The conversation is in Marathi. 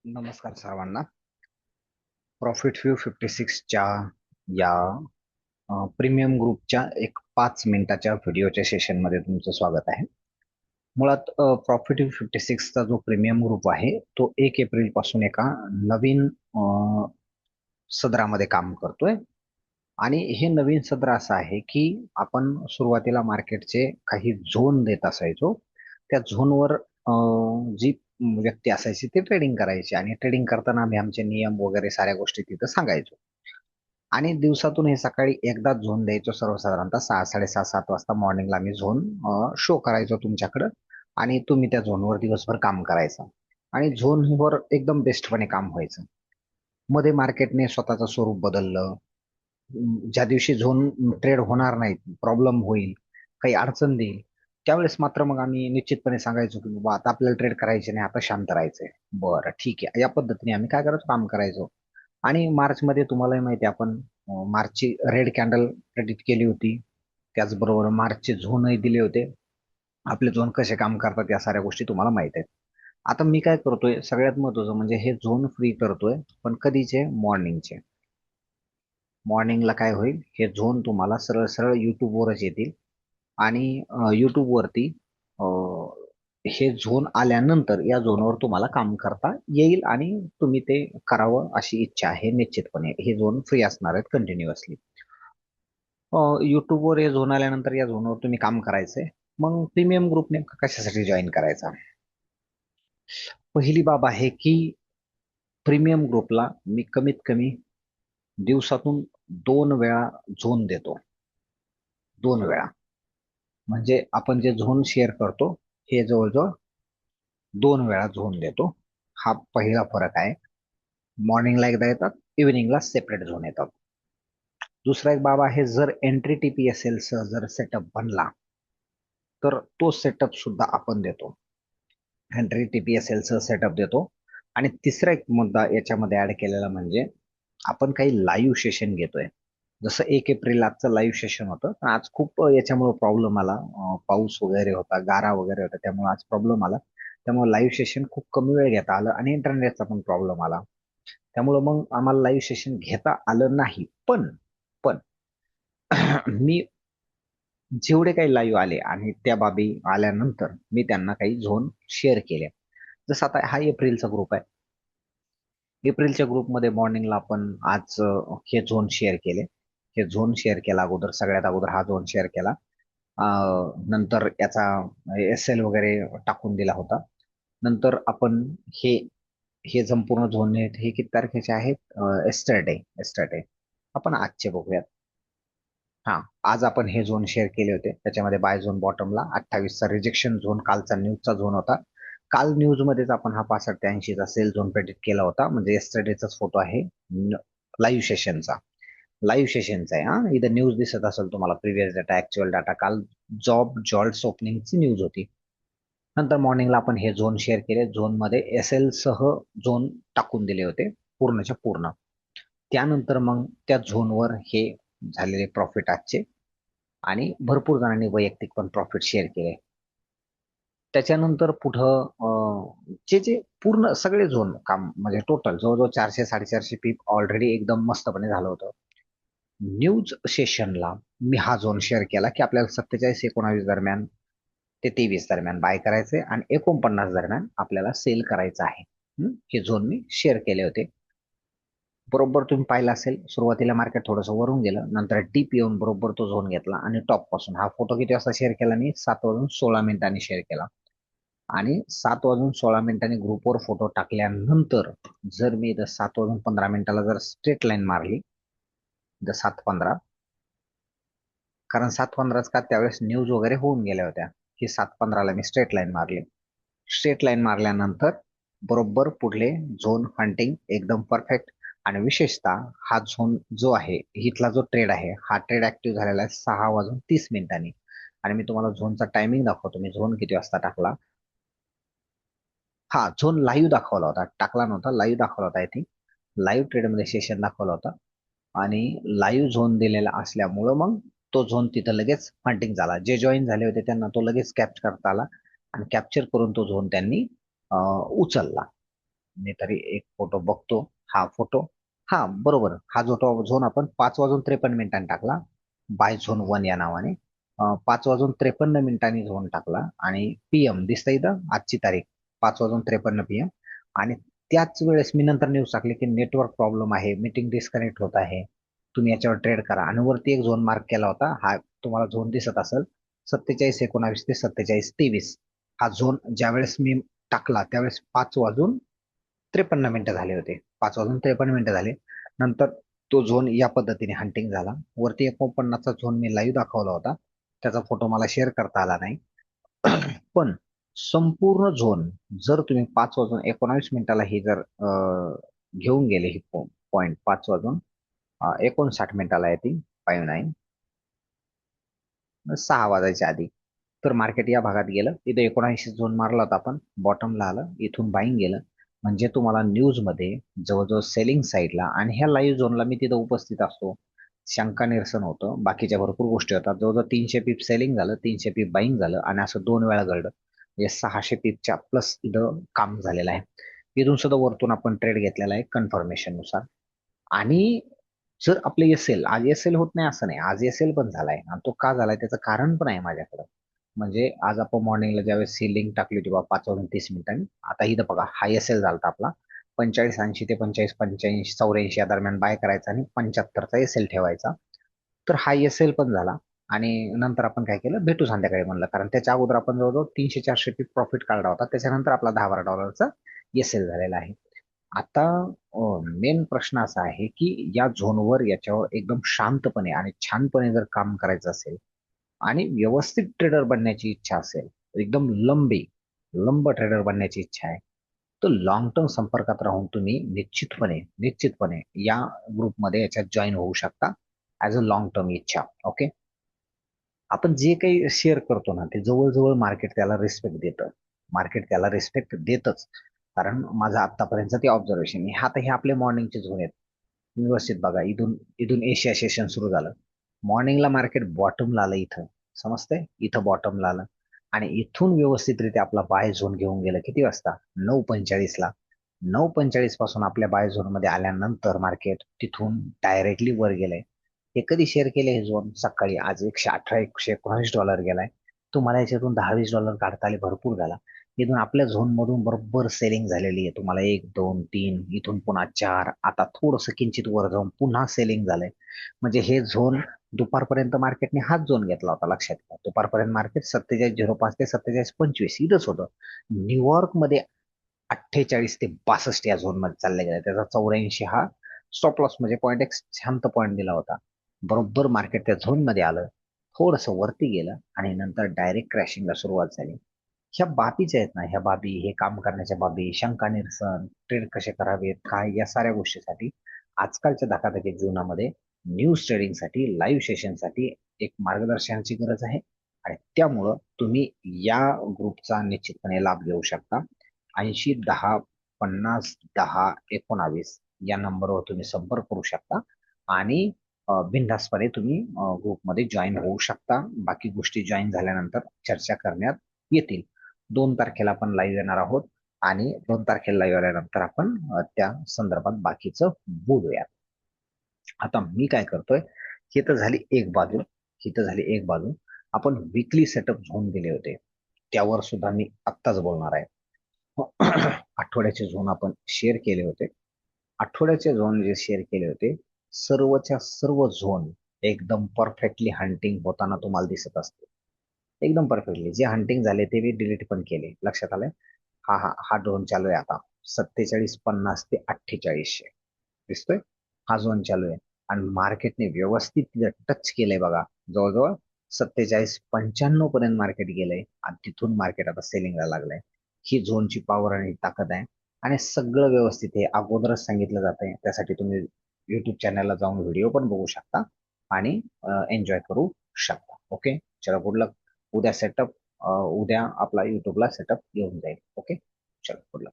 नमस्कार सर्वांना. प्रॉफिट व्यू 56च्या या प्रीमियम ग्रुपच्या एक 5 मिनिटाच्या व्हिडिओच्या सेशनमध्ये तुमचं स्वागत आहे. मुळात प्रॉफिट व्यू 56चा जो प्रीमियम ग्रुप आहे तो 1 एप्रिल पासून एका नवीन सदरामध्ये काम करतोय. आणि हे नवीन सदर असं आहे की आपण सुरुवातीला मार्केटचे काही झोन देत असायचो. त्या झोनवर जी व्यक्ती असायची ती ट्रेडिंग करायची आणि ट्रेडिंग करताना आम्ही आमचे नियम वगैरे साऱ्या गोष्टी तिथं सांगायचो. आणि दिवसातून हे सकाळी एकदाच झोन द्यायचो, सर्वसाधारणतः 6, 6:30, 7 वाजता मॉर्निंगला आम्ही झोन शो करायचो तुमच्याकडं. आणि तुम्ही त्या झोनवर दिवसभर काम करायचं आणि झोनवर एकदम बेस्टपणे काम व्हायचं. मध्ये मार्केटने स्वतःचं स्वरूप बदललं. ज्या दिवशी झोन ट्रेड होणार नाही, प्रॉब्लेम होईल, काही अडचण देईल, त्यावेळेस मात्र मग आम्ही निश्चितपणे सांगायचो की बाबा आता आपल्याला ट्रेड करायचे नाही, आता शांत राहायचंय. बरं ठीक आहे, या पद्धतीने आम्ही काय करायचो, काम करायचो. आणि मार्चमध्ये तुम्हालाही माहिती आहे, आपण मार्चची रेड कॅन्डल प्रेडिक्ट केली होती. त्याचबरोबर मार्चचे झोनही दिले होते. आपले झोन कसे काम करतात या साऱ्या गोष्टी तुम्हाला माहित आहेत. आता मी काय करतोय, सगळ्यात महत्वाचं म्हणजे हे झोन फ्री करतोय, पण कधीचे? मॉर्निंगचे. मॉर्निंगला काय होईल, हे झोन तुम्हाला सरळ सरळ युट्यूबवरच येतील. आणि युट्यूबवरती हे झोन आल्यानंतर या झोनवर तुम्हाला काम करता येईल आणि तुम्ही ते करावं अशी इच्छा आहे. निश्चितपणे हे झोन फ्री असणार आहेत कंटिन्युअसली. युट्यूबवर हे झोन आल्यानंतर या झोनवर तुम्ही काम करायचंय. मग प्रीमियम ग्रुप नेमका कशासाठी जॉईन करायचा? पहिली बाब आहे की प्रीमियम ग्रुपला मी कमीत कमी दिवसातून 2 वेळा झोन देतो. 2 वेळा म्हणजे आपण जे झोन शेअर करतो हे जवळजवळ 2 वेळा झोन देतो. हा पहिला फरक आहे. मॉर्निंगला एकदा येतात, इव्हिनिंगला सेपरेट झोन येतात. दुसरा एक बाब आहे, जर एंट्री TPSL सह जर सेटअप बनला तर तो सेटअप सुद्धा आपण देतो. एंट्री TPSL सह सेटअप देतो. आणि तिसरा एक मुद्दा याच्यामध्ये ऍड केलेला म्हणजे आपण काही लाईव्ह सेशन घेतोय. जसं 1 एप्रिल आजचं लाईव्ह सेशन होतं, पण आज खूप याच्यामुळे प्रॉब्लेम आला. पाऊस वगैरे होता, गारा वगैरे होता, त्यामुळे आज प्रॉब्लेम आला. त्यामुळे लाईव्ह सेशन खूप कमी वेळ घेता आलं आणि इंटरनेटचा पण प्रॉब्लेम आला. त्यामुळे मग आम्हाला लाईव्ह सेशन घेता आलं नाही. पण पण मी जेवढे काही लाईव्ह आले आणि त्या बाबी आल्यानंतर मी त्यांना काही झोन शेअर केले. जसं आता हा एप्रिलचा ग्रुप आहे. एप्रिलच्या ग्रुपमध्ये मॉर्निंगला आपण आज हे झोन शेअर केले. हे झोन शेअर केला अगोदर, सगळ्यात अगोदर हा झोन शेअर केला. नंतर याचा SL वगैरे टाकून दिला होता. नंतर आपण हे हे संपूर्ण झोन हे किती तारखेचे आहेत? एस्टरडे. आपण आजचे बघूयात. हा, आज आपण हे झोन शेअर केले होते. त्याच्यामध्ये बाय झोन बॉटमला 28चा रिजेक्शन झोन, कालचा न्यूजचा झोन होता. काल न्यूज मध्येच आपण हा 65 ते 80चा सेल झोन प्रेडिक्ट केला होता. म्हणजे येस्टरडेचाच फोटो आहे लाईव्ह सेशनचा. लाईव्ह सेशनचा आहे. हा, इथं न्यूज दिसत असेल तुम्हाला, प्रिव्हियस डाटा, ऍक्च्युअल डाटा. काल जॉल्ट्स ओपनिंगची न्यूज होती. नंतर मॉर्निंगला आपण हे झोन शेअर केले. झोन मध्ये SL सह झोन टाकून दिले होते पूर्णच्या पूर्ण. त्यानंतर मग त्या झोनवर हे झालेले प्रॉफिट आजचे. आणि भरपूर जणांनी वैयक्तिक पण प्रॉफिट शेअर केले. त्याच्यानंतर पुढं जे जे पूर्ण सगळे झोन काम म्हणजे टोटल जवळजवळ 400-450 पीप ऑलरेडी एकदम मस्तपणे झालं होतं. न्यूज सेशनला मी हा झोन शेअर केला की आपल्याला 27-29 दरम्यान ते 23 दरम्यान बाय करायचे आणि 49 दरम्यान आपल्याला सेल करायचं आहे. हे झोन मी शेअर केले होते. बरोबर तुम्ही पाहिलं असेल, सुरुवातीला मार्केट थोडंसं वरून गेलं, नंतर डीप येऊन बरोबर तो झोन घेतला आणि टॉप पासून. हा फोटो किती वाजता शेअर केला मी? 7:16 शेअर केला. आणि 7:16 ग्रुपवर फोटो टाकल्यानंतर जर मी इथं 7:15 जर स्ट्रेट लाईन मारली, द 7:15, कारण 7:15 का त्यावेळेस न्यूज वगैरे होऊन गेल्या होत्या. ही 7:15ला मी स्ट्रेट लाईन मारली. स्ट्रेट लाईन मारल्यानंतर बरोबर पुढले झोन हंटिंग एकदम परफेक्ट. आणि विशेषतः हा झोन जो आहे, इथला जो ट्रेड आहे, हा ट्रेड ऍक्टिव्ह झालेला आहे 6:30. आणि मी तुम्हाला झोनचा टायमिंग दाखवतो. मी झोन किती वाजता टाकला. हा, झोन लाईव्ह दाखवला होता, टाकला नव्हता, लाईव्ह दाखवला होता. आय थिंक लाईव्ह ट्रेडमध्ये सेशन दाखवला होता. आणि लाईव्ह झोन दिलेला असल्यामुळं मग तो झोन तिथं लगेच हंटिंग झाला. जे जॉईन झाले होते त्यांना तो लगेच कॅप्चर करता आला आणि कॅप्चर करून तो झोन त्यांनी उचलला. मी तरी एक फोटो बघतो. हा फोटो, हा बरोबर, हा जो झोन आपण 5:53 टाकला, बाय झोन 1 या नावाने. 5:53 झोन टाकला आणि PM दिसतं इथं, आजची तारीख 5:53 PM. आणि त्याच वेळेस मी नंतर न्यूज टाकली की नेटवर्क प्रॉब्लेम आहे, मीटिंग डिस्कनेक्ट होत आहे, तुम्ही याच्यावर ट्रेड करा. आणि वरती एक झोन मार्क केला होता, हा तुम्हाला झोन दिसत असेल, 47:19 ते 47:23. हा झोन ज्यावेळेस मी टाकला त्यावेळेस 5:53 झाले होते. 5:53 झाले. नंतर तो झोन या पद्धतीने हंटिंग झाला. वरती 49चा झोन मी लाईव्ह दाखवला होता, त्याचा फोटो मला शेअर करता आला नाही. पण संपूर्ण झोन जर तुम्ही 5:19 ही जर घेऊन गेले, ही पॉइंट 5:59 आहे ती 59, 6 वाजायच्या आधी, तर मार्केट या भागात गेलं. इथे 79 झोन मारला होता आपण, बॉटमला आलं, इथून बाईंग गेलं. म्हणजे तुम्हाला न्यूज मध्ये जवळजवळ सेलिंग साईडला, आणि ह्या लाईव्ह झोनला मी तिथं उपस्थित असतो, शंका निरसन होतं, बाकीच्या भरपूर गोष्टी होतात. जवळजवळ 300 पीप सेलिंग झालं, 300 पीप बाईंग झालं, आणि असं 2 वेळा घडलं. म्हणजे 600 पीपच्या प्लस इथं काम झालेलं आहे. इथून सुद्धा वरतून आपण ट्रेड घेतलेला आहे कन्फर्मेशन नुसार. आणि जर आपले एल आज एल होत नाही असं नाही, आज एल पण झालाय, आणि तो का झालाय त्याचं कारण पण आहे माझ्याकडं. म्हणजे आज आपण मॉर्निंगला ज्यावेळेस ही लिंक टाकली होती बाबा 5:30, आता इथं बघा हा एल झाला आपला 45.80 ते 45, 85, 84 या दरम्यान बाय करायचा आणि 75चा एल ठेवायचा. तर हा एल पण झाला. आणि नंतर आपण काय केलं, भेटू संध्याकाळी म्हणलं, कारण त्याच्या अगोदर आपण जवळजवळ 300-400 प्रॉफिट काढला होता. त्याच्यानंतर आपला $10-12 एल झालेला आहे. आता मेन प्रश्न असा आहे की या झोनवर याच्यावर एकदम शांतपणे आणि छानपणे जर काम करायचं असेल आणि व्यवस्थित ट्रेडर बनण्याची इच्छा असेल, एकदम लंब ट्रेडर बनण्याची इच्छा आहे, तर लॉंग टर्म संपर्कात राहून तुम्ही निश्चितपणे या ग्रुपमध्ये याच्यात जॉईन होऊ शकता ऍज अ लॉंग टर्म इच्छा. ओके. आपण जे काही शेअर करतो ना, ते जवळजवळ मार्केट त्याला रिस्पेक्ट देतं. मार्केट त्याला रिस्पेक्ट देतच. कारण माझं आतापर्यंत ते ऑब्झर्वेशन, आता हे आपले मॉर्निंगचे झोन आहेत. व्यवस्थित बघा, इथून इथून एशिया सेशन सुरू झालं, मॉर्निंगला मार्केट बॉटमला आलं, इथं समजतंय, इथं बॉटमला आलं, आणि इथून व्यवस्थितरित्या आपला बाय झोन घेऊन गेलं किती वाजता, 9:45ला. 9:45 पासून आपल्या बाय झोन मध्ये आल्यानंतर मार्केट तिथून डायरेक्टली वर गेलंय. हे कधी शेअर केले हे झोन, सकाळी. आज 118 $119 गेलाय. तुम्हाला याच्यातून $10-20 काढता आले, भरपूर झाला. इथून आपल्या झोन मधून बरोबर सेलिंग झालेली आहे. तुम्हाला 1, 2, 3, इथून पुन्हा 4, आता थोडस किंचित वर जाऊन पुन्हा सेलिंग झालंय. म्हणजे हे झोन दुपारपर्यंत मार्केटने हाच झोन घेतला होता, लक्षात घ्या. दुपारपर्यंत मार्केट 47.05 ते 47.25 इथंच होतं. न्यूयॉर्क मध्ये 48 ते 62 या झोन मध्ये चालले गेले. त्याचा 84 हा स्टॉप लॉस, म्हणजे पॉईंट एक शांत पॉईंट दिला होता. बरोबर मार्केट त्या झोन मध्ये आलं, थोडस वरती गेलं, आणि नंतर डायरेक्ट क्रॅशिंगला सुरुवात झाली. ह्या बाबीच्या आहेत ना, ह्या बाबी, हे काम करण्याच्या बाबी, शंका निरसन, ट्रेड कसे करावेत, काय, या साऱ्या गोष्टीसाठी आजकालच्या धकाधकीच्या जीवनामध्ये न्यूज ट्रेडिंगसाठी, लाईव्ह सेशनसाठी एक मार्गदर्शनाची गरज आहे. आणि त्यामुळं तुम्ही या ग्रुपचा निश्चितपणे लाभ घेऊ शकता. 80-10-50-10-19 या नंबरवर तुम्ही संपर्क करू शकता, आणि बिनधास्तपणे तुम्ही ग्रुपमध्ये जॉईन होऊ शकता. बाकी गोष्टी जॉईन झाल्यानंतर चर्चा करण्यात येतील. 2 तारखेला आपण लाईव्ह येणार आहोत, आणि 2 तारखेला लाईव्ह आल्यानंतर आपण त्या संदर्भात बाकीचं बोलूया. आता मी काय करतोय, ही तर झाली एक बाजू. आपण विकली सेटअप झोन दिले होते, त्यावर सुद्धा मी आत्ताच बोलणार आहे. आठवड्याचे झोन आपण शेअर केले होते. आठवड्याचे झोन जे शेअर केले होते, सर्वच्या सर्व झोन एकदम परफेक्टली हंटिंग होताना तुम्हाला दिसत असते. एकदम परफेक्टली जे हंटिंग झाले ते मी डिलीट पण केले, लक्षात आलंय. हा हा हा झोन चालू आहे आता, 47.50 ते 4800 दिसतोय, हा झोन चालू आहे. आणि मार्केटने व्यवस्थित टच केलंय बघा, जवळजवळ 47.95 पर्यंत मार्केट गेलंय, आणि तिथून मार्केट आता सेलिंगला लागलंय. ही झोनची पॉवर आणि ताकद आहे. आणि सगळं व्यवस्थित आहे, अगोदरच सांगितलं जातंय. त्यासाठी तुम्ही युट्यूब चॅनलला जाऊन व्हिडिओ पण बघू शकता आणि एन्जॉय करू शकता. ओके, चला, गुड लक. उद्या आपला युट्यूबला सेटअप येऊन जाईल. ओके, चला, गुड लक.